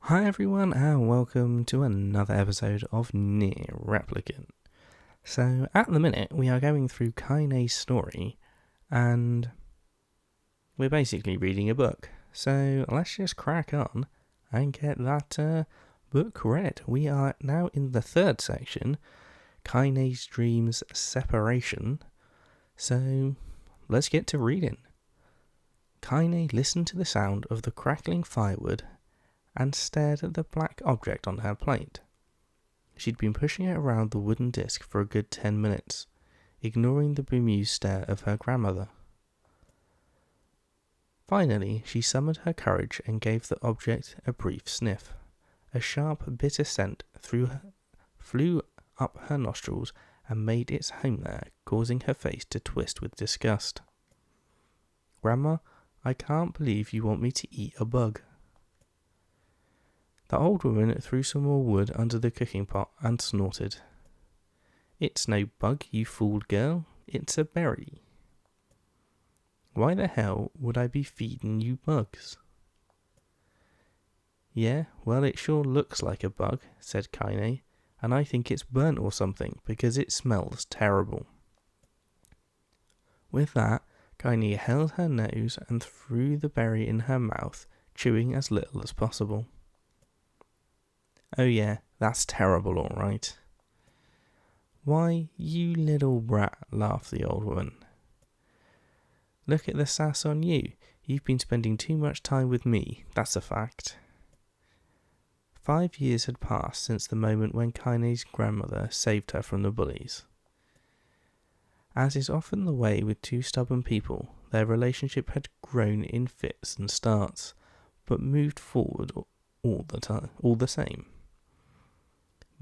Hi everyone and welcome to another episode of Nier Replicant. So at the minute we are going through Kaine's story and we're basically reading a book. So let's just crack on and get that book read. We are now in the third section, Kaine's Dreams Separation. So let's get to reading. Kaine listened to the sound of the crackling firewood and stared at the black object on her plate. She'd been pushing it around the wooden disc for a good 10 minutes, ignoring the bemused stare of her grandmother. Finally, she summoned her courage and gave the object a brief sniff. A sharp, bitter scent flew up her nostrils and made its home there, causing her face to twist with disgust. "Grandma, I can't believe you want me to eat a bug." The old woman threw some more wood under the cooking pot and snorted. "It's no bug, you fooled girl. It's a berry." "Why the hell would I be feeding you bugs?" "Yeah, well it sure looks like a bug," said Kaine, "and I think it's burnt or something because it smells terrible." With that, Kaine held her nose and threw the berry in her mouth, chewing as little as possible. "Oh yeah, that's terrible, all right." "Why, you little brat," laughed the old woman. "Look at the sass on you. You've been spending too much time with me, that's a fact." 5 years had passed since the moment when Kaine's grandmother saved her from the bullies. As is often the way with two stubborn people, their relationship had grown in fits and starts, but moved forward all the same.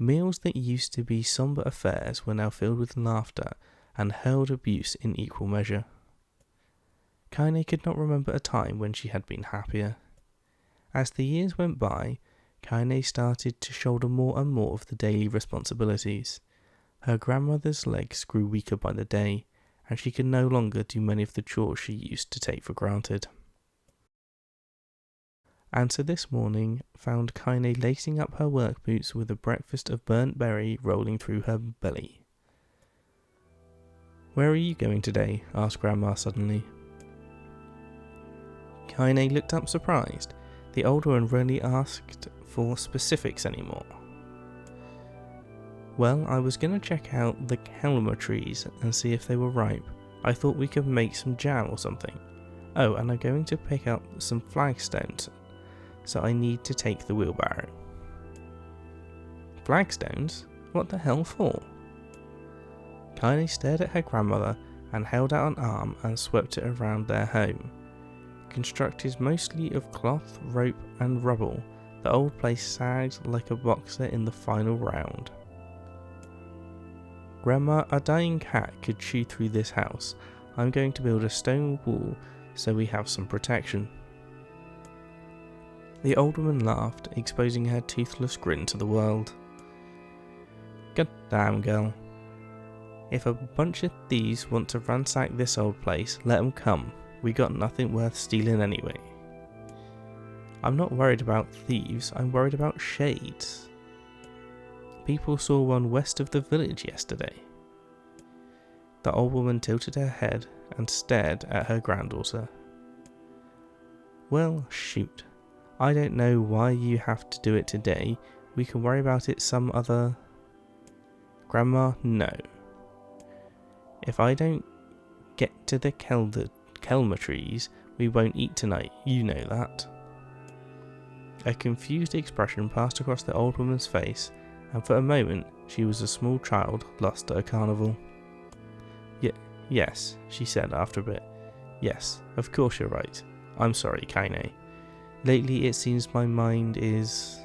Meals that used to be sombre affairs were now filled with laughter and hurled abuse in equal measure. Kaine could not remember a time when she had been happier. As the years went by, Kaine started to shoulder more and more of the daily responsibilities. Her grandmother's legs grew weaker by the day, and she could no longer do many of the chores she used to take for granted. And so this morning found Kaine lacing up her work boots with a breakfast of burnt berry rolling through her belly. "Where are you going today?" asked Grandma suddenly. Kaine looked up surprised. The old one rarely asked for specifics anymore. "Well, I was going to check out the kelma trees and see if they were ripe. I thought we could make some jam or something. Oh, and I'm going to pick up some flagstones, so I need to take the wheelbarrow." "Flagstones? What the hell for?" Kaine stared at her grandmother and held out an arm and swept it around their home. Constructed mostly of cloth, rope and rubble, the old place sagged like a boxer in the final round. "Grandma, a dying cat could chew through this house. I'm going to build a stone wall so we have some protection." The old woman laughed, exposing her toothless grin to the world. "God damn, girl. If a bunch of thieves want to ransack this old place, let them come. We got nothing worth stealing anyway." "I'm not worried about thieves, I'm worried about shades. People saw one west of the village yesterday." The old woman tilted her head and stared at her granddaughter. "Well, shoot. I don't know why you have to do it today. We can worry about it some other..." "Grandma, no. If I don't get to the kelma trees, we won't eat tonight, you know that." A confused expression passed across the old woman's face, and for a moment she was a small child lost at a carnival. Yes, she said after a bit. "Yes, of course you're right. I'm sorry, Kaine. Lately it seems my mind is..."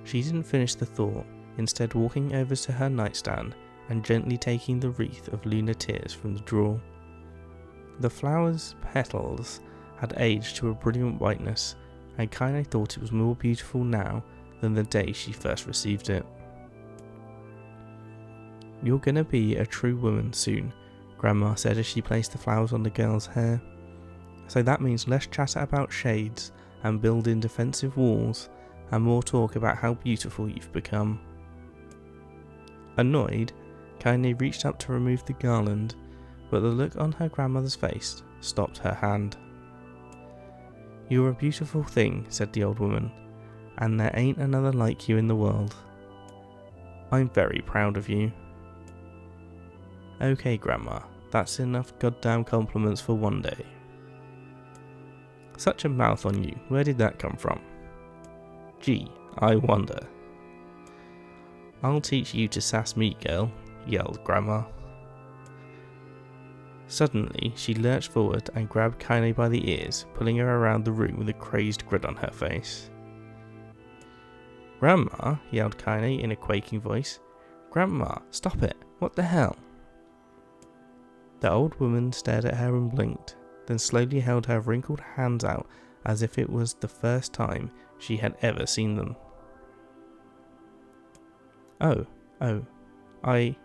She didn't finish the thought, instead walking over to her nightstand and gently taking the wreath of lunar tears from the drawer. The flower's petals had aged to a brilliant whiteness, and Kaine thought it was more beautiful now than the day she first received it. "You're gonna be a true woman soon," Grandma said as she placed the flowers on the girl's hair. "So that means less chatter about shades and build in defensive walls, and more talk about how beautiful you've become. Annoyed, Kaine reached up to remove the garland, but the look on her grandmother's face stopped her hand. "You're a beautiful thing," said the old woman, "and there ain't another like you in the world. I'm very proud of you." "Okay, Grandma, that's enough goddamn compliments for one day." "Such a mouth on you, where did that come from?" "Gee, I wonder." "I'll teach you to sass me, girl," yelled Grandma. Suddenly, she lurched forward and grabbed Kaine by the ears, pulling her around the room with a crazed grin on her face. "Grandma," yelled Kaine in a quaking voice. "Grandma, stop it! What the hell?" The old woman stared at her and blinked, then slowly held her wrinkled hands out as if it was the first time she had ever seen them. Oh, I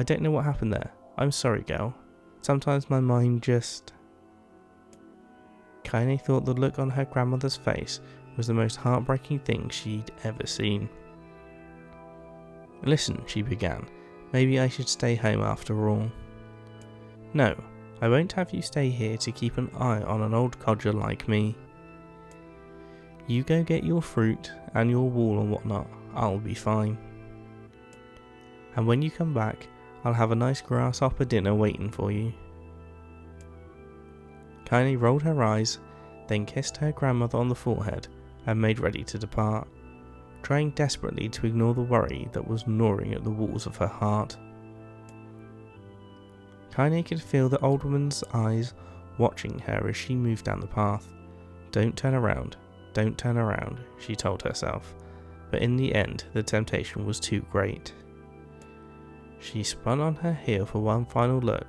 don't know what happened there. I'm sorry, girl. Sometimes my mind just..." Kaine thought the look on her grandmother's face was the most heartbreaking thing she'd ever seen. "Listen," she began, "maybe I should stay home after all." "No, I won't have you stay here to keep an eye on an old codger like me. You go get your fruit and your wool and whatnot, I'll be fine. And when you come back, I'll have a nice grasshopper dinner waiting for you." Kaine rolled her eyes, then kissed her grandmother on the forehead and made ready to depart, trying desperately to ignore the worry that was gnawing at the walls of her heart. Kaine could feel the old woman's eyes watching her as she moved down the path. Don't turn around, she told herself, but in the end the temptation was too great. She spun on her heel for one final look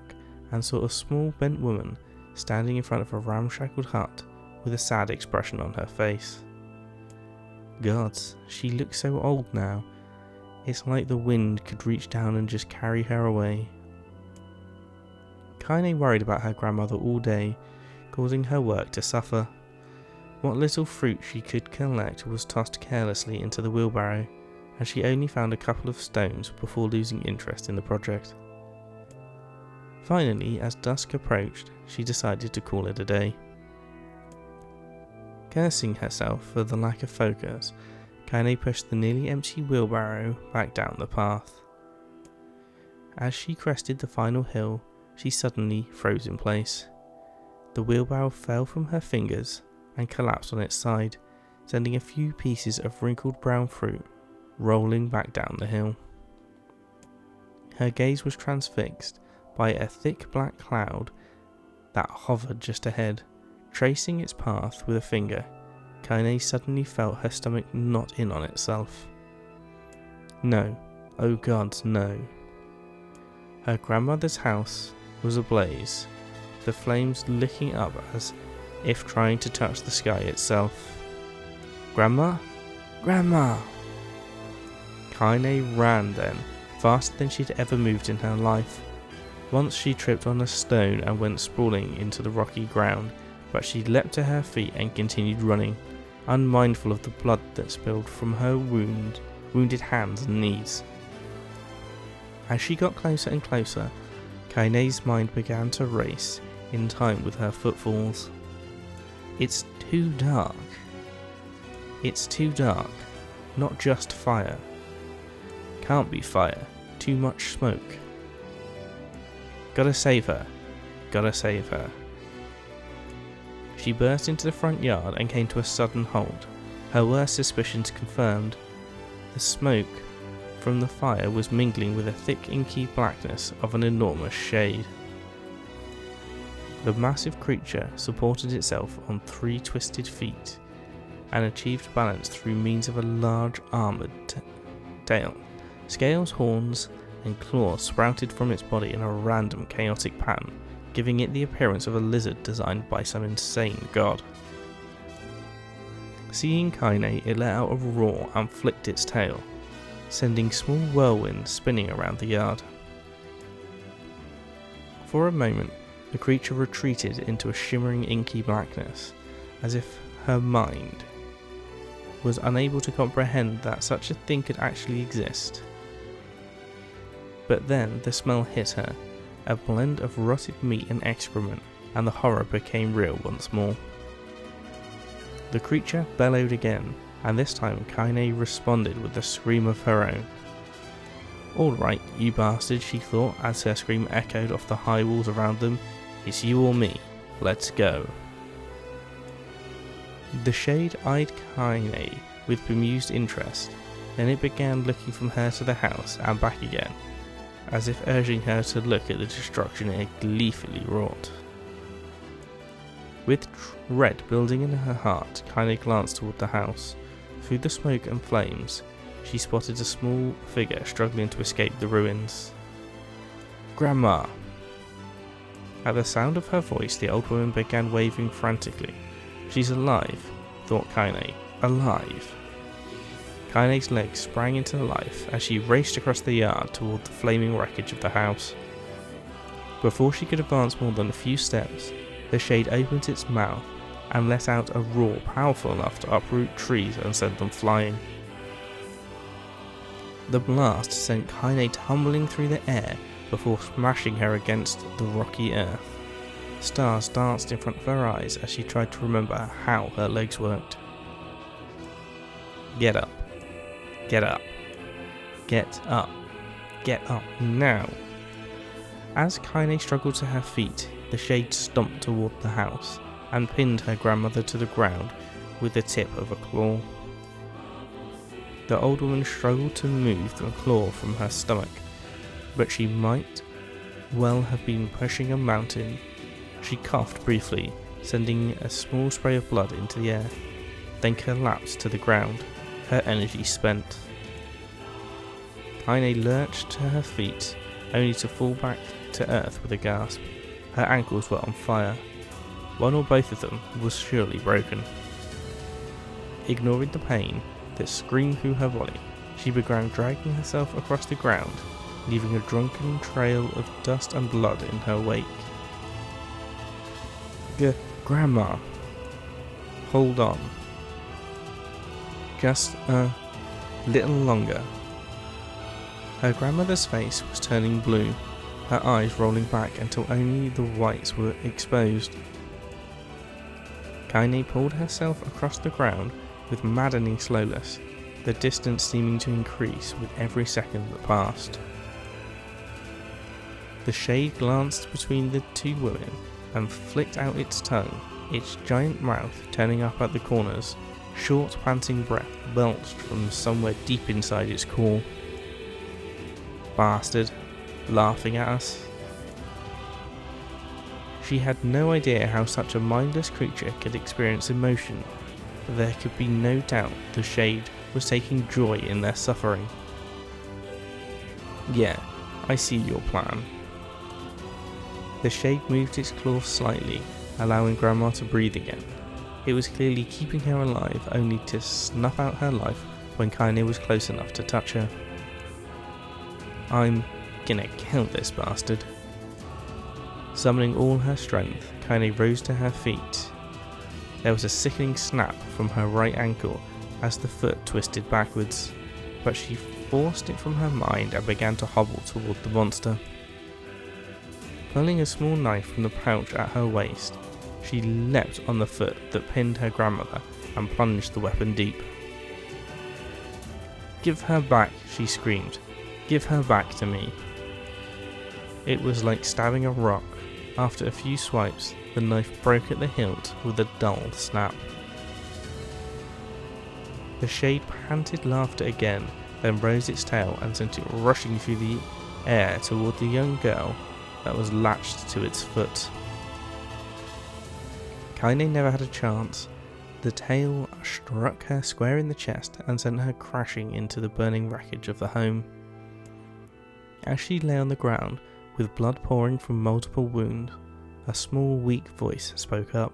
and saw a small bent woman standing in front of a ramshackle hut with a sad expression on her face. Gods, she looked so old now. It's like the wind could reach down and just carry her away. Kaine worried about her grandmother all day, causing her work to suffer. What little fruit she could collect was tossed carelessly into the wheelbarrow, and she only found a couple of stones before losing interest in the project. Finally, as dusk approached, she decided to call it a day. Cursing herself for the lack of focus, Kaine pushed the nearly empty wheelbarrow back down the path. As she crested the final hill, she suddenly froze in place. The wheelbarrow fell from her fingers and collapsed on its side, sending a few pieces of wrinkled brown fruit rolling back down the hill. Her gaze was transfixed by a thick black cloud that hovered just ahead. Tracing its path with a finger, Kaine suddenly felt her stomach knot in on itself. No, oh God, no. Her grandmother's house was ablaze, the flames licking up as if trying to touch the sky itself. "Grandma? Grandma!" Kaine ran then, faster than she'd ever moved in her life. Once she tripped on a stone and went sprawling into the rocky ground, but she leapt to her feet and continued running, unmindful of the blood that spilled from her wounded hands and knees. As she got closer and closer, Kaine's mind began to race in time with her footfalls. It's too dark. It's too dark. Not just fire. Can't be fire. Too much smoke. Gotta save her. Gotta save her. She burst into the front yard and came to a sudden halt, her worst suspicions confirmed. The smoke from the fire was mingling with the thick inky blackness of an enormous shade. The massive creature supported itself on 3 twisted feet and achieved balance through means of a large armoured tail. Scales, horns and claws sprouted from its body in a random chaotic pattern, giving it the appearance of a lizard designed by some insane god. Seeing Kaine, it let out a roar and flicked its tail, sending small whirlwinds spinning around the yard. For a moment, the creature retreated into a shimmering inky blackness, as if Her mind was unable to comprehend that such a thing could actually exist. But then the smell hit her, a blend of rotted meat and excrement, and the horror became real once more. The creature bellowed again, and this time Kaine responded with a scream of her own. "Alright, you bastard," she thought as her scream echoed off the high walls around them. "It's you or me. Let's go." The shade eyed Kaine with bemused interest, then it began looking from her to the house and back again, as if urging her to look at the destruction it had gleefully wrought. With dread building in her heart, Kaine glanced toward the house. Through the smoke and flames, she spotted a small figure struggling to escape the ruins. "Grandma!" At the sound of her voice, the old woman began waving frantically. "She's alive," thought Kaine. Alive! Kaine's legs sprang into life as she raced across the yard toward the flaming wreckage of the house. Before she could advance more than a few steps, the shade opened its mouth and let out a roar powerful enough to uproot trees and send them flying. The blast sent Kaine tumbling through the air before smashing her against the rocky earth. Stars danced in front of her eyes as she tried to remember how her legs worked. Get up. Get up. Get up. Get up now. As Kaine struggled to her feet, the shade stomped toward the house and pinned her grandmother to the ground with the tip of a claw. The old woman struggled to move the claw from her stomach, but she might well have been pushing a mountain. She coughed briefly, sending a small spray of blood into the air, then collapsed to the ground, her energy spent. Kaine lurched to her feet, only to fall back to earth with a gasp. Her ankles were on fire. One or both of them was surely broken. Ignoring the pain that screamed through her body, she began dragging herself across the ground, leaving a drunken trail of dust and blood in her wake. Grandma! Hold on. Just a little longer. Her grandmother's face was turning blue, her eyes rolling back until only the whites were exposed. Kaine pulled herself across the ground with maddening slowness, the distance seeming to increase with every second that passed. The shade glanced between the two women and flicked out its tongue, its giant mouth turning up at the corners. Short panting breath belched from somewhere deep inside its core. Bastard, laughing at us. She had no idea how such a mindless creature could experience emotion, but there could be no doubt the shade was taking joy in their suffering. Yeah, I see your plan. The shade moved its claws slightly, allowing Grandma to breathe again. It was clearly keeping her alive, only to snuff out her life when Kaine was close enough to touch her. "I'm gonna kill this bastard." Summoning all her strength, Kaine rose to her feet. There was a sickening snap from her right ankle as the foot twisted backwards, but she forced it from her mind and began to hobble toward the monster. Pulling a small knife from the pouch at her waist, she leapt on the foot that pinned her grandmother and plunged the weapon deep. "Give her back," she screamed. "Give her back to me." It was like stabbing a rock. After a few swipes, the knife broke at the hilt with a dull snap. The shade panted laughter again, then rose its tail and sent it rushing through the air toward the young girl that was latched to its foot. Kaine never had a chance. The tail struck her square in the chest and sent her crashing into the burning wreckage of the home. As she lay on the ground, with blood pouring from multiple wounds, a small weak voice spoke up.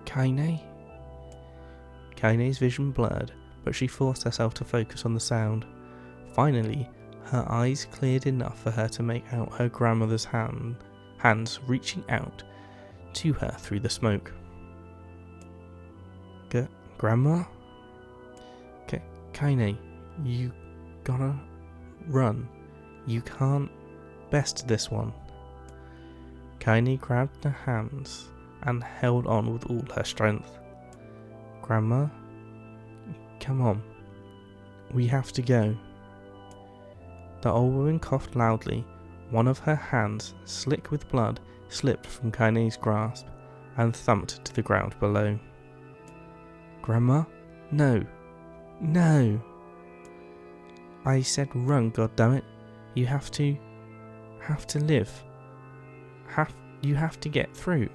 Kaine? Kaine's vision blurred, but she forced herself to focus on the sound. Finally, her eyes cleared enough for her to make out her grandmother's hands reaching out to her through the smoke. Grandma? Kaine, you gotta run. You can't best this one. Kaine grabbed her hands and held on with all her strength. Grandma? Come on. We have to go. The old woman coughed loudly. One of her hands, slick with blood, slipped from Kaine's grasp and thumped to the ground below. Grandma? No. No. I said run, goddammit. You have to live. You have to get through.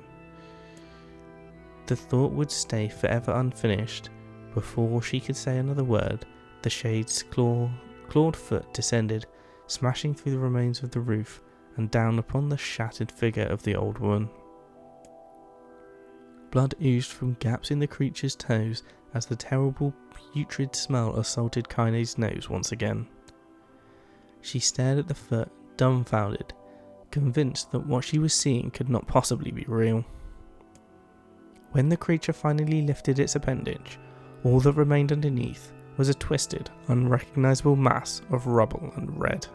The thought would stay forever unfinished. Before she could say another word, the shade's clawed foot descended, smashing through the remains of the roof and down upon the shattered figure of the old woman. Blood oozed from gaps in the creature's toes as the terrible putrid smell assaulted Kaine's nose once again. She stared at the foot, dumbfounded, convinced that what she was seeing could not possibly be real. When the creature finally lifted its appendage, all that remained underneath was a twisted, unrecognisable mass of rubble and red.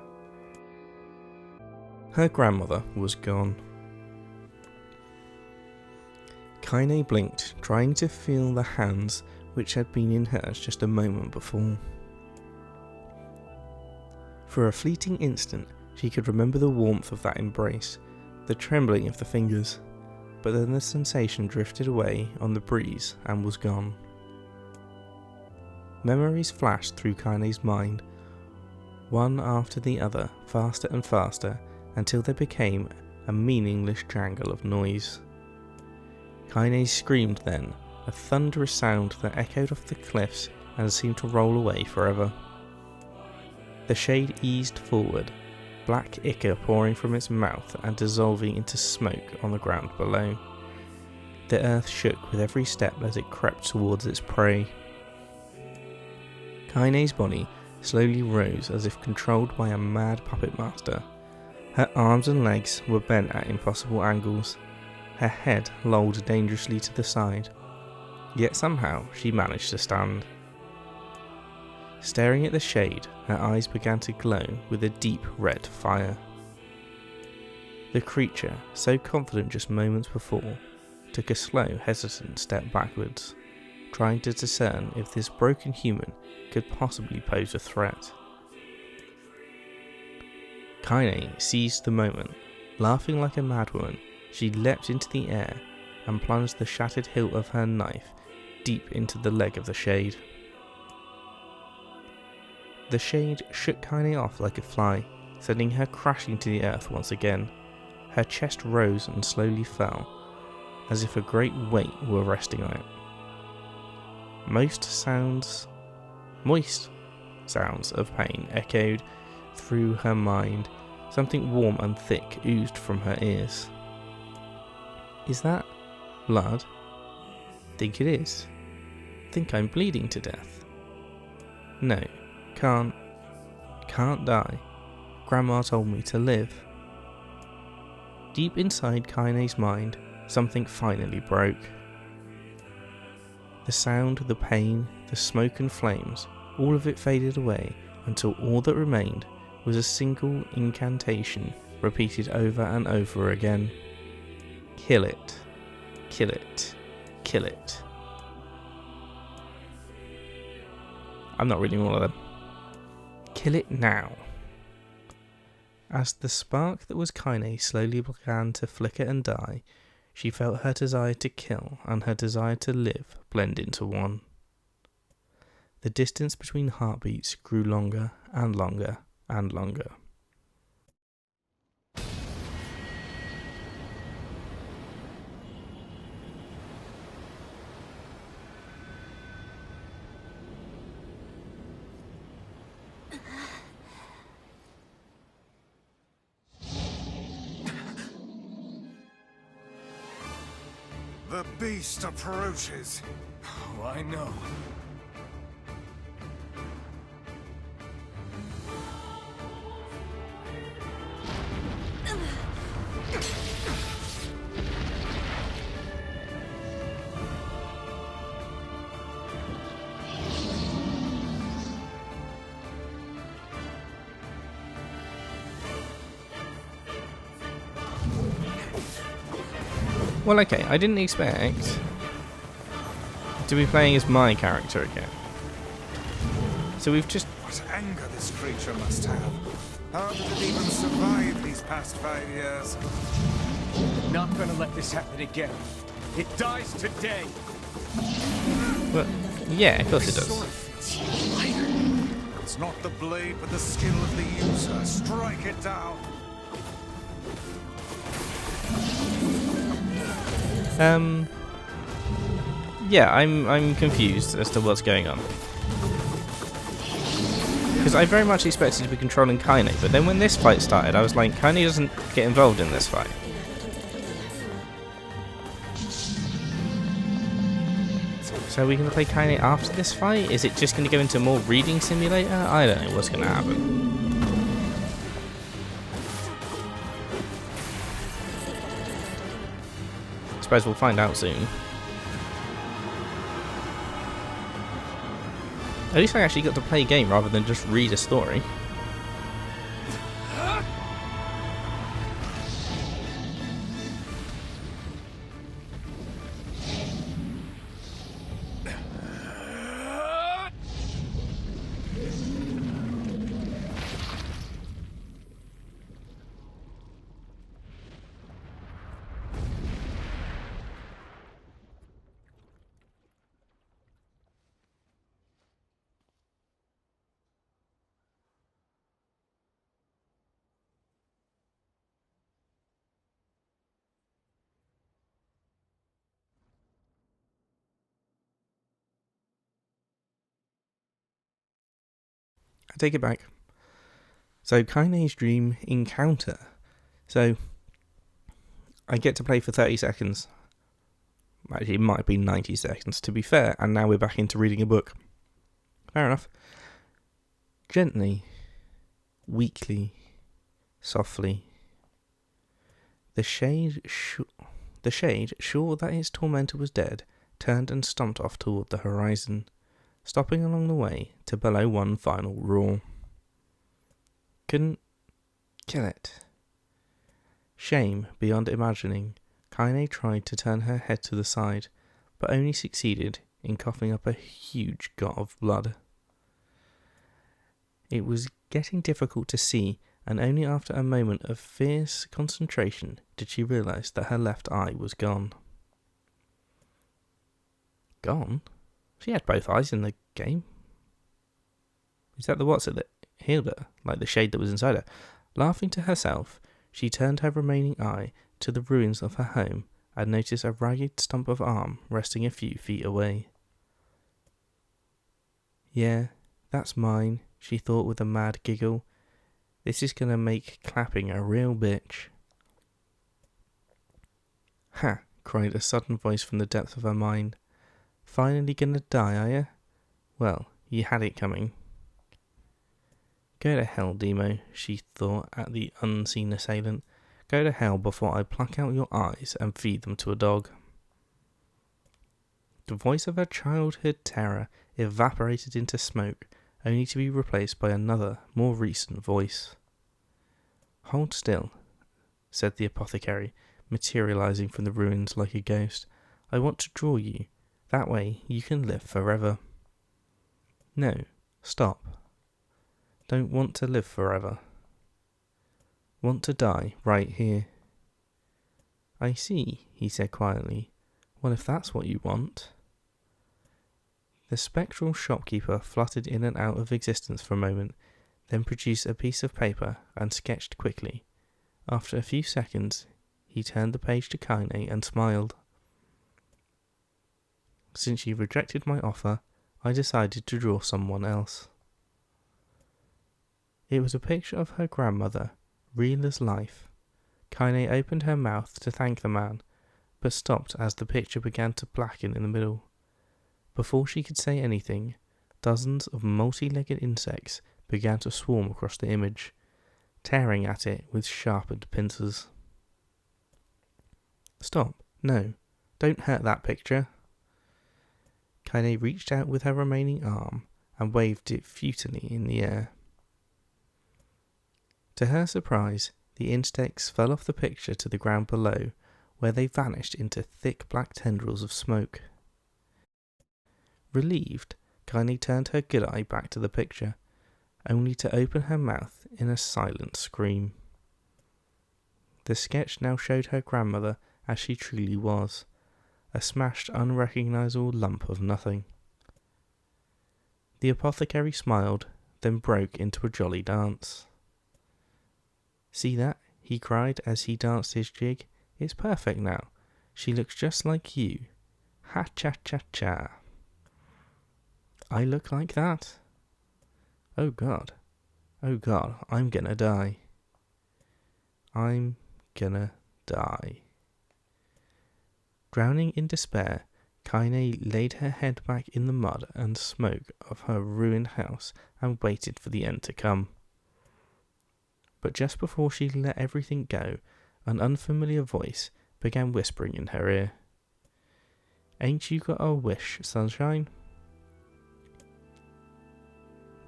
Her grandmother was gone. Kaine blinked, trying to feel the hands which had been in hers just a moment before. For a fleeting instant, she could remember the warmth of that embrace, the trembling of the fingers, but then the sensation drifted away on the breeze and was gone. Memories flashed through Kaine's mind, one after the other, faster and faster, until they became a meaningless jangle of noise. Kaine screamed then, a thunderous sound that echoed off the cliffs and seemed to roll away forever. The shade eased forward, black ichor pouring from its mouth and dissolving into smoke on the ground below. The earth shook with every step as it crept towards its prey. Kaine's body slowly rose as if controlled by a mad puppet master. Her arms and legs were bent at impossible angles. Her head lolled dangerously to the side, yet somehow she managed to stand. Staring at the shade, her eyes began to glow with a deep red fire. The creature, so confident just moments before, took a slow, hesitant step backwards, trying to discern if this broken human could possibly pose a threat. Kaine seized the moment. Laughing like a madwoman, she leapt into the air and plunged the shattered hilt of her knife deep into the leg of the shade. The shade shook Kaine off like a fly, sending her crashing to the earth once again. Her chest rose and slowly fell, as if a great weight were resting on it. Moist sounds of pain echoed through her mind. Something warm and thick oozed from her ears. Is that blood? Think it is. Think I'm bleeding to death. No, can't die. Grandma told me to live. Deep inside Kaine's mind, something finally broke. The sound, the pain, the smoke and flames, all of it faded away until all that remained was a single incantation repeated over and over again. Kill it. Kill it. Kill it. I'm not reading all of them. Kill it now. As the spark that was Kaine slowly began to flicker and die, she felt her desire to kill and her desire to live blend into one. The distance between heartbeats grew longer and longer and longer. The beast approaches. Oh, I know. Well, okay, I didn't expect to be playing as my character again. So we've just... What anger this creature must have. How did it even survive these past 5 years? Not gonna let this happen again. It dies today. Well, yeah, of course it does. It's not the blade, but the skill of the user. Strike it down. Yeah, I'm confused as to what's going on. Because I very much expected to be controlling Kaine, but then when this fight started, I was like, Kaine doesn't get involved in this fight. So are we going to play Kaine after this fight? Is it just going to go into more reading simulator? I don't know what's going to happen. I suppose we'll find out soon. At least I actually got to play a game rather than just read a story. I take it back. So, Kaine's dream encounter. So, I get to play for 30 seconds. Actually, it might be 90 seconds, to be fair, and now we're back into reading a book. Fair enough. Gently, weakly, softly, the shade, sure that its tormentor was dead, turned and stomped off toward the horizon, stopping along the way to bellow one final roar. Couldn't kill it. Shame beyond imagining, Kaine tried to turn her head to the side, but only succeeded in coughing up a huge got of blood. It was getting difficult to see, and only after a moment of fierce concentration did she realise that her left eye was gone. Gone? She had both eyes in the game. Is that the Watson that healed her, like the shade that was inside her? Laughing to herself, she turned her remaining eye to the ruins of her home and noticed a ragged stump of arm resting a few feet away. Yeah, that's mine, she thought with a mad giggle. This is going to make clapping a real bitch. Ha! Cried a sudden voice from the depth of her mind. Finally gonna die, are you? Well, you had it coming. Go to hell, Demo, she thought at the unseen assailant. Go to hell before I pluck out your eyes and feed them to a dog. The voice of her childhood terror evaporated into smoke, only to be replaced by another, more recent voice. Hold still, said the apothecary, materializing from the ruins like a ghost. I want to draw you. That way you can live forever. No, stop. Don't want to live forever. Want to die right here. I see, he said quietly. Well, if that's what you want. The spectral shopkeeper fluttered in and out of existence for a moment, then produced a piece of paper and sketched quickly. After a few seconds, he turned the page to Kaine and smiled. Since you rejected my offer, I decided to draw someone else. It was a picture of her grandmother, real as life. Kaine opened her mouth to thank the man, but stopped as the picture began to blacken in the middle. Before she could say anything, dozens of multi-legged insects began to swarm across the image, tearing at it with sharpened pincers. Stop. No. Don't hurt that picture. Kaine reached out with her remaining arm and waved it futilely in the air. To her surprise, the insects fell off the picture to the ground below, where they vanished into thick black tendrils of smoke. Relieved, Kaine turned her good eye back to the picture, only to open her mouth in a silent scream. The sketch now showed her grandmother as she truly was, a smashed, unrecognisable lump of nothing. The apothecary smiled, then broke into a jolly dance. "See that?" he cried as he danced his jig. "It's perfect now. She looks just like you. Ha-cha-cha-cha. I look like that? Oh God, I'm gonna die. I'm gonna die." Drowning in despair, Kaine laid her head back in the mud and smoke of her ruined house and waited for the end to come. But just before she let everything go, an unfamiliar voice began whispering in her ear. "Ain't you got a wish, sunshine?"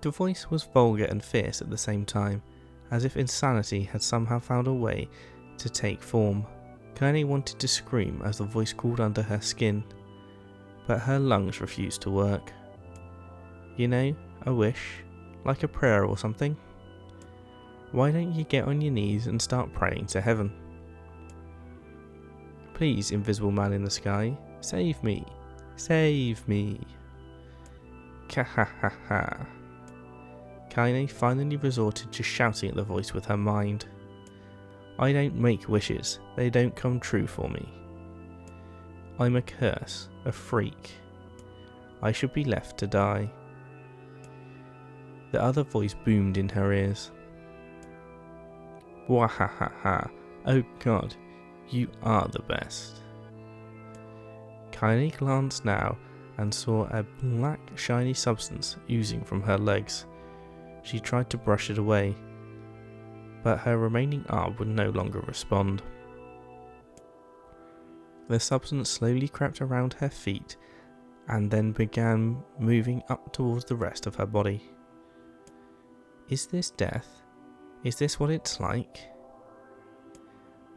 The voice was vulgar and fierce at the same time, as if insanity had somehow found a way to take form. Kaine wanted to scream as the voice crawled under her skin, but her lungs refused to work. "You know, a wish, like a prayer or something. Why don't you get on your knees and start praying to heaven? Please, invisible man in the sky, save me, save me." Ka-ha-ha-ha. Kaine finally resorted to shouting at the voice with her mind. "I don't make wishes, they don't come true for me. I'm a curse, a freak. I should be left to die." The other voice boomed in her ears. "Wahahaha, oh God, you are the best." Kaine glanced now and saw a black shiny substance oozing from her legs. She tried to brush it away, but her remaining arm would no longer respond. The substance slowly crept around her feet and then began moving up towards the rest of her body. Is this death? Is this what it's like?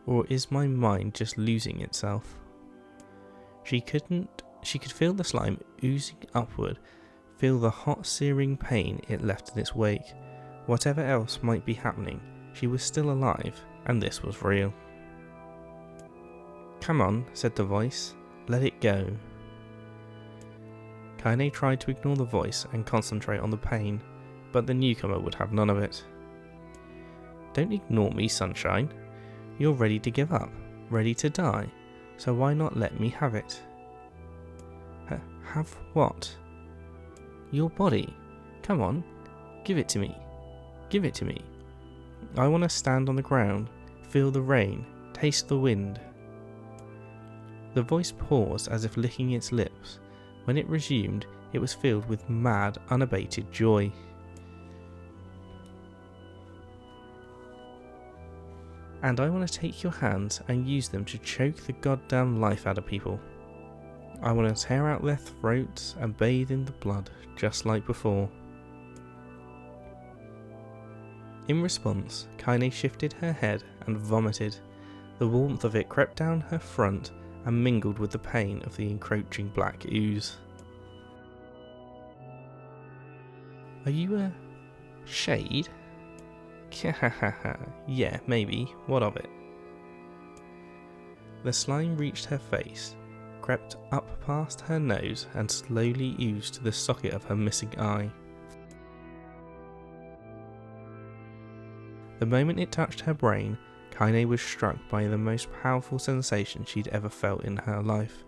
Or is my mind just losing itself? She could feel the slime oozing upward, feel the hot searing pain it left in its wake. Whatever else might be happening, she was still alive, and this was real. "Come on," said the voice, "let it go." Kaine tried to ignore the voice and concentrate on the pain, but the newcomer would have none of it. "Don't ignore me, sunshine. You're ready to give up, ready to die, so why not let me have it?" Have what? Your body. Come on, give it to me. Give it to me. I want to stand on the ground, feel the rain, taste the wind. The voice paused as if licking its lips. When it resumed, it was filled with mad, unabated joy. "And I want to take your hands and use them to choke the goddamn life out of people. I want to tear out their throats and bathe in the blood, just like before." In response, Kaine shifted her head and vomited. The warmth of it crept down her front and mingled with the pain of the encroaching black ooze. "Are you a shade?" "Yeah, maybe. What of it?" The slime reached her face, crept up past her nose and slowly oozed to the socket of her missing eye. The moment it touched her brain, Kaine was struck by the most powerful sensation she'd ever felt in her life.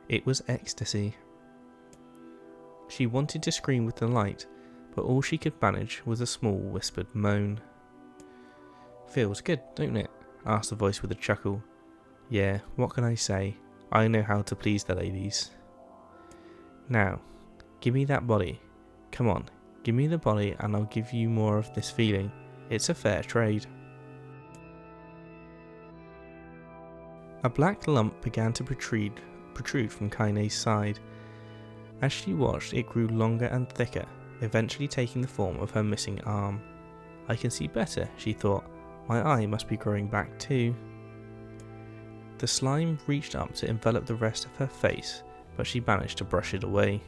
It was ecstasy. She wanted to scream with delight, but all she could manage was a small whispered moan. "Feels good, don't it?" asked the voice with a chuckle. "Yeah, what can I say? I know how to please the ladies. Now, give me that body. Come on, give me the body and I'll give you more of this feeling. It's a fair trade." A black lump began to protrude from Kaine's side. As she watched, it grew longer and thicker, eventually taking the form of her missing arm. "I can see better," she thought. "My eye must be growing back too." The slime reached up to envelop the rest of her face, but she managed to brush it away.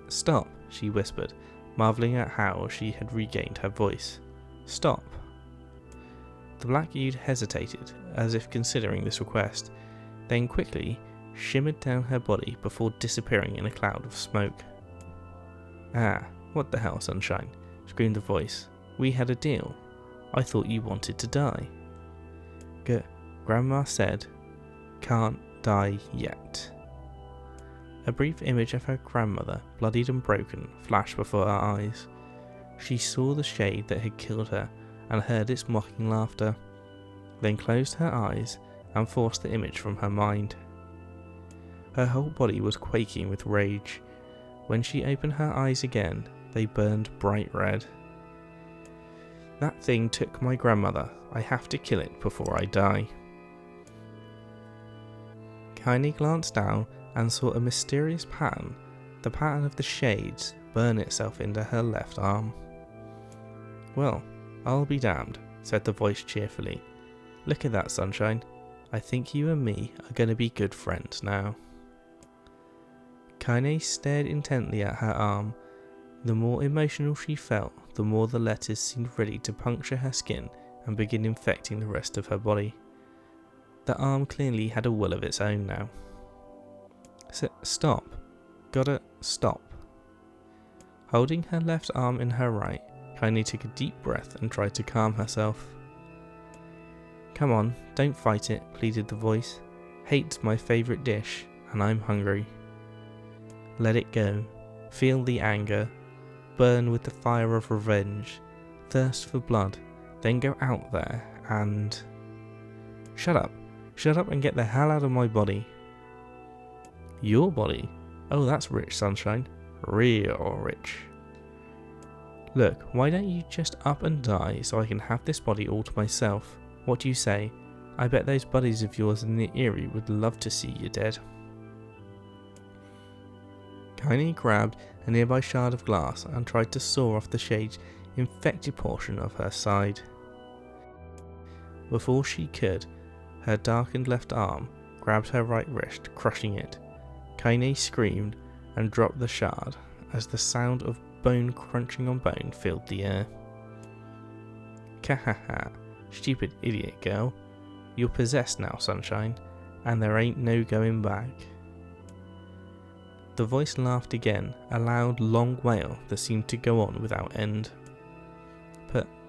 Stop, she whispered, marvelling at how she had regained her voice. Stop. The black youth hesitated, as if considering this request, then quickly shimmered down her body before disappearing in a cloud of smoke. Ah, what the hell, Sunshine? Screamed the voice. We had a deal. I thought you wanted to die. Grandma said, can't die yet. A brief image of her grandmother, bloodied and broken, flashed before her eyes. She saw the shade that had killed her and heard its mocking laughter, then closed her eyes and forced the image from her mind. Her whole body was quaking with rage. When she opened her eyes again, they burned bright red. That thing took my grandmother. I have to kill it before I die. Kaine glanced down and saw a mysterious pattern, the pattern of the shades, burn itself into her left arm. Well, I'll be damned, said the voice cheerfully. Look at that, Sunshine. I think you and me are going to be good friends now. Kaine stared intently at her arm. The more emotional she felt, the more the letters seemed ready to puncture her skin and begin infecting the rest of her body. The arm clearly had a will of its own now. Stop. Gotta stop. Holding her left arm in her right, Kaine took a deep breath and tried to calm herself. Come on, don't fight it, pleaded the voice. Hate's my favourite dish, and I'm hungry. Let it go. Feel the anger. Burn with the fire of revenge. Thirst for blood. Then go out there and... Shut up. Shut up and get the hell out of my body. Your body? Oh, that's rich, Sunshine. Real rich. Look, why don't you just up and die so I can have this body all to myself? What do you say? I bet those buddies of yours in the Eyrie would love to see you dead. Kaine grabbed a nearby shard of glass and tried to saw off the shade's infected portion of her side. Before she could, her darkened left arm grabbed her right wrist, crushing it. Kaine screamed and dropped the shard as the sound of bone crunching on bone filled the air. Kahaha, stupid idiot girl. You're possessed now, Sunshine, and there ain't no going back. The voice laughed again, a loud, long wail that seemed to go on without end.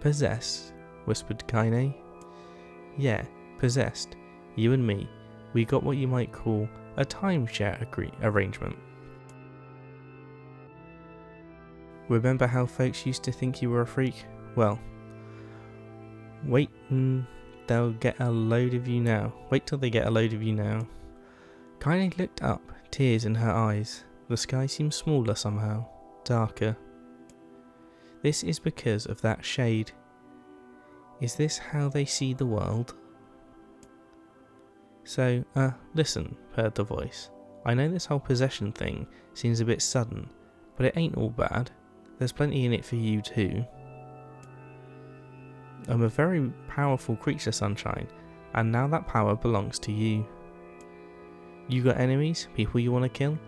Possessed? Whispered Kaine. Yeah, possessed. You and me. We got what you might call a timeshare arrangement. Remember how folks used to think you were a freak? Well, wait and they'll get a load of you now. Wait till they get a load of you now. Kaine looked up, tears in her eyes. The sky seemed smaller somehow, darker. This is because of that shade. Is this how they see the world? So, listen, purred the voice. I know this whole possession thing seems a bit sudden, but it ain't all bad. There's plenty in it for you too. I'm a very powerful creature, Sunshine, and now that power belongs to you. You got enemies? People you want to kill?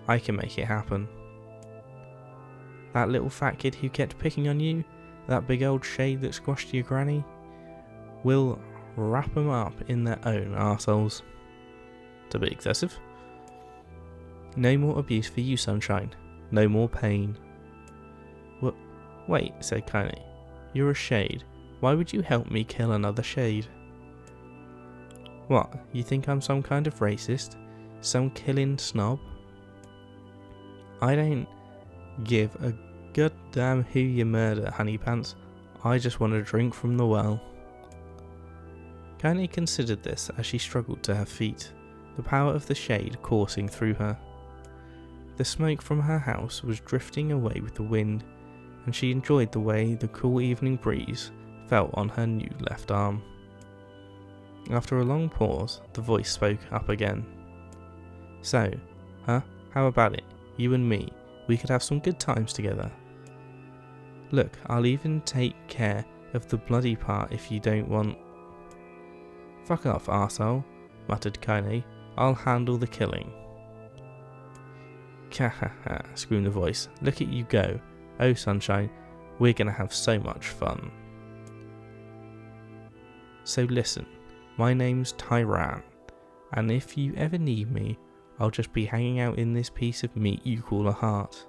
I can make it happen. That little fat kid who kept picking on you? That big old shade that squashed your granny? We'll wrap them up in their own arseholes. To be excessive. No more abuse for you, Sunshine. No more pain. Wait, said Kaine. You're a shade. Why would you help me kill another shade? What, you think I'm some kind of racist? Some killing snob? I don't give a goddamn who you murder, honeypants. I just want to drink from the well. Kaine considered this as she struggled to her feet, the power of the shade coursing through her. The smoke from her house was drifting away with the wind, and she enjoyed the way the cool evening breeze felt on her new left arm. After a long pause, the voice spoke up again. So, how about it? You and me, we could have some good times together. Look, I'll even take care of the bloody part if you don't want... Fuck off, arsehole, muttered Kaine. I'll handle the killing. Kahaha, screamed the voice. Look at you go. Oh, sunshine, we're gonna have so much fun. So listen, my name's Tyran, and if you ever need me, I'll just be hanging out in this piece of meat you call a heart.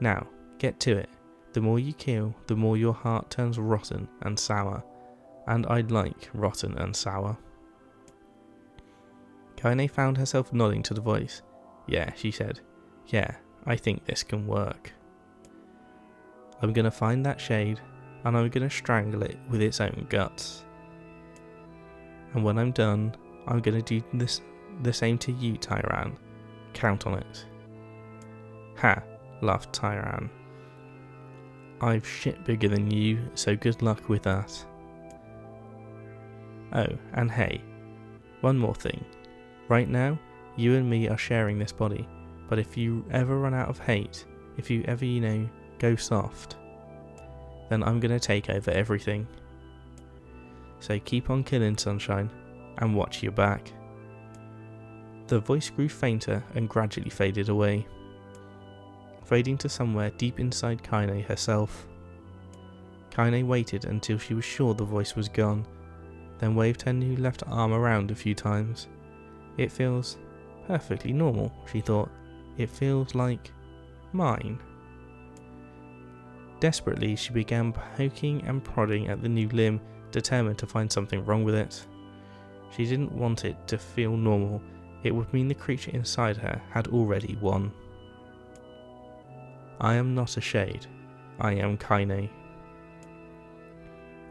Now, get to it. The more you kill, the more your heart turns rotten and sour, and I like rotten and sour. Kaine found herself nodding to the voice. Yeah, she said. Yeah, I think this can work. I'm gonna find that shade, and I'm gonna strangle it with its own guts. And when I'm done, I'm gonna do the same to you, Tyran. Count on it. Ha, laughed Tyran. I've shit bigger than you, so good luck with that. Oh, and hey, one more thing. Right now, you and me are sharing this body, but if you ever run out of hate, if you ever, go soft, then I'm gonna take over everything. So keep on killing, sunshine, and watch your back. The voice grew fainter and gradually faded away, fading to somewhere deep inside Kaine herself. Kaine waited until she was sure the voice was gone, then waved her new left arm around a few times. It feels perfectly normal, she thought. It feels like mine. Desperately, she began poking and prodding at the new limb, determined to find something wrong with it. She didn't want it to feel normal. It would mean the creature inside her had already won. I am not a shade. I am Kaine.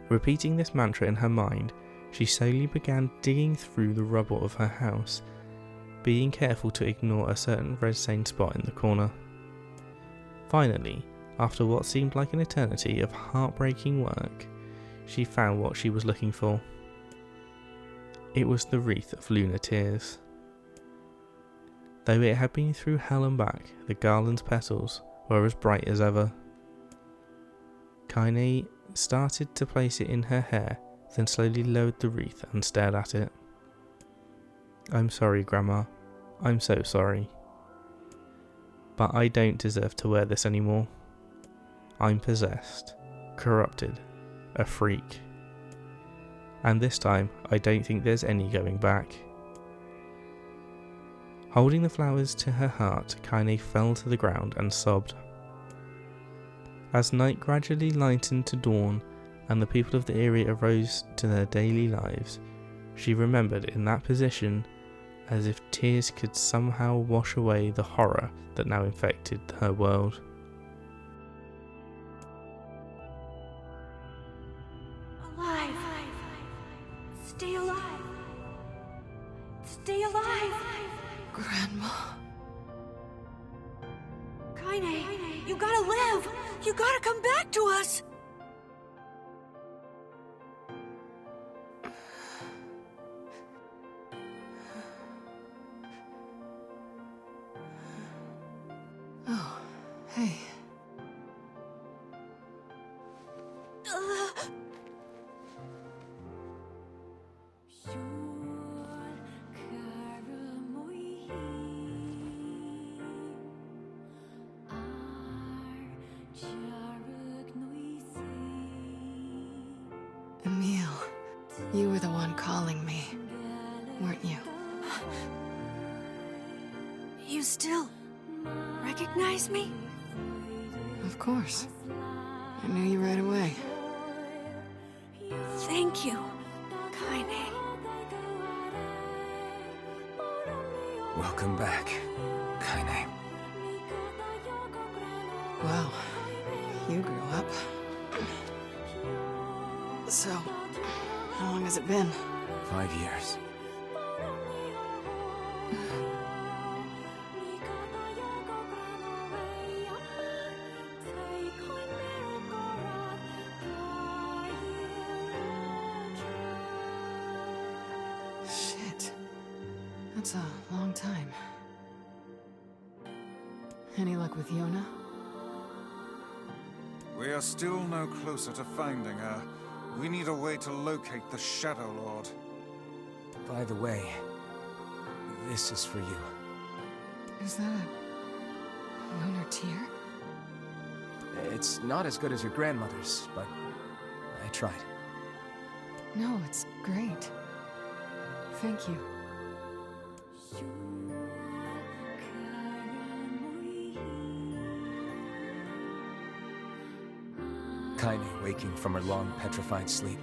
Repeating this mantra in her mind, she slowly began digging through the rubble of her house, being careful to ignore a certain red-stained spot in the corner. Finally, after what seemed like an eternity of heartbreaking work, she found what she was looking for. It was the wreath of lunar tears. Though it had been through hell and back, the garland's petals were as bright as ever. Kaine started to place it in her hair, then slowly lowered the wreath and stared at it. I'm sorry, Grandma. I'm so sorry. But I don't deserve to wear this anymore. I'm possessed, corrupted, a freak. And this time, I don't think there's any going back. Holding the flowers to her heart, Kaine fell to the ground and sobbed. As night gradually lightened to dawn, and the people of the area arose to their daily lives, she remembered in that position as if tears could somehow wash away the horror that now infected her world. Alive! Stay alive! Stay alive! Grandma. Kaine, you gotta live! You gotta come back to us! Oh, hey. Emil, you were the one calling me, weren't you? You still recognize me? Of course. I knew you right away. Thank you, Kaine. Welcome back, Kaine. Wow, you grew up. So, how long has it been? 5 years. Shit. That's a long time. Any luck with Yona? We are still no closer to finding her. We need a way to locate the Shadow Lord. By the way, this is for you. Is that a lunar tear? It's not as good as your grandmother's, but I tried. No, it's great. Thank you. Kaine waking from her long, petrified sleep.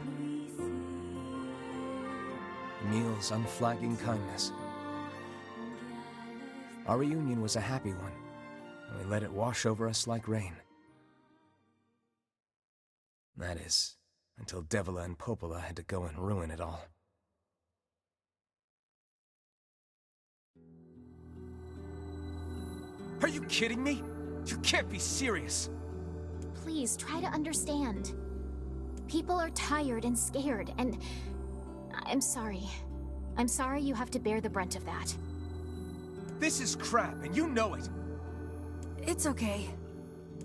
Emil's unflagging kindness. Our reunion was a happy one, and we let it wash over us like rain. That is, until Devila and Popola had to go and ruin it all. Are you kidding me? You can't be serious! Please, try to understand. People are tired and scared, and... I'm sorry. I'm sorry you have to bear the brunt of that. This is crap, and you know it! It's okay.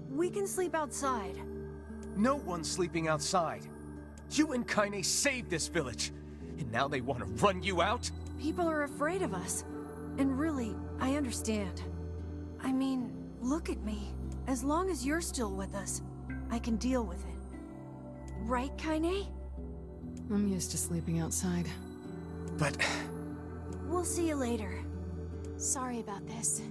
We can sleep outside. No one's sleeping outside. You and Kaine saved this village, and now they want to run you out? People are afraid of us. And really, I understand. I mean, look at me. As long as you're still with us, I can deal with it. Right, Kaine? I'm used to sleeping outside. But... We'll see you later. Sorry about this.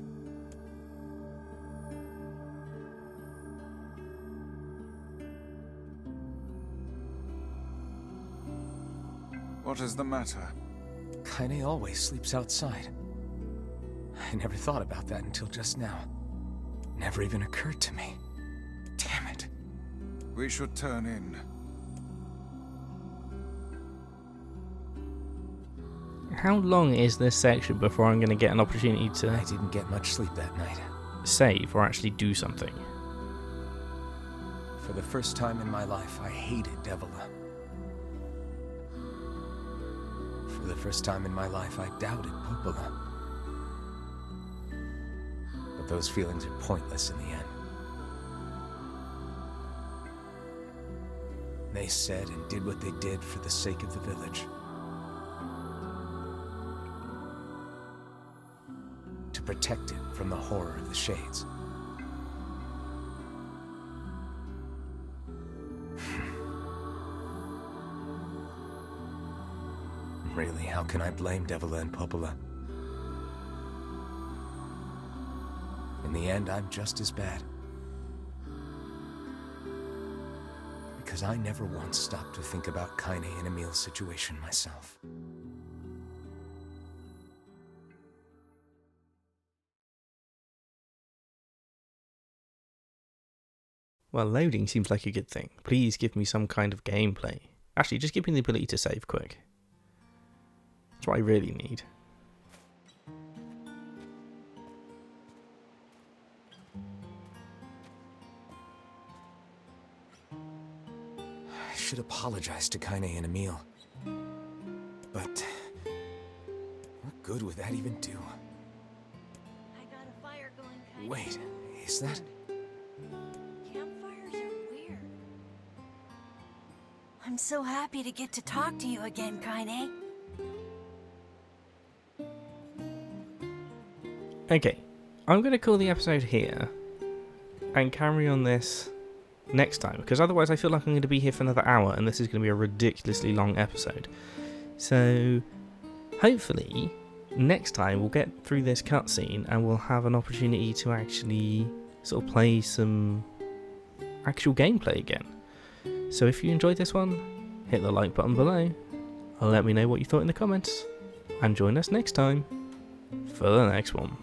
What is the matter? Kaine always sleeps outside. I never thought about that until just now. Never even occurred to me. Damn it. We should turn in. How long is this section before I'm going to get an opportunity I to didn't get much sleep that night. save or actually do something? For the first time in my life, I hated Devila. For the first time in my life, I doubted Popola. But those feelings are pointless in the end. They said and did what they did for the sake of the village. To protect it from the horror of the Shades. Really, how can I blame Devila and Popola? In the end, I'm just as bad. Because I never once stopped to think about Kaine and Emil's situation myself. Well, loading seems like a good thing. Please give me some kind of gameplay. Actually, just give me the ability to save quick. That's what I really need. I should apologize to Kaine and Emil. But... what good would that even do? I got a fire going, Kaine. Wait, is that... Campfires are weird. I'm so happy to get to talk to you again, Kaine. Okay, I'm going to call the episode here and carry on this next time, because otherwise I feel like I'm going to be here for another hour and this is going to be a ridiculously long episode. So hopefully next time we'll get through this cutscene and we'll have an opportunity to actually sort of play some actual gameplay again. So if you enjoyed this one, hit the like button below, let me know what you thought in the comments, and join us next time for the next one.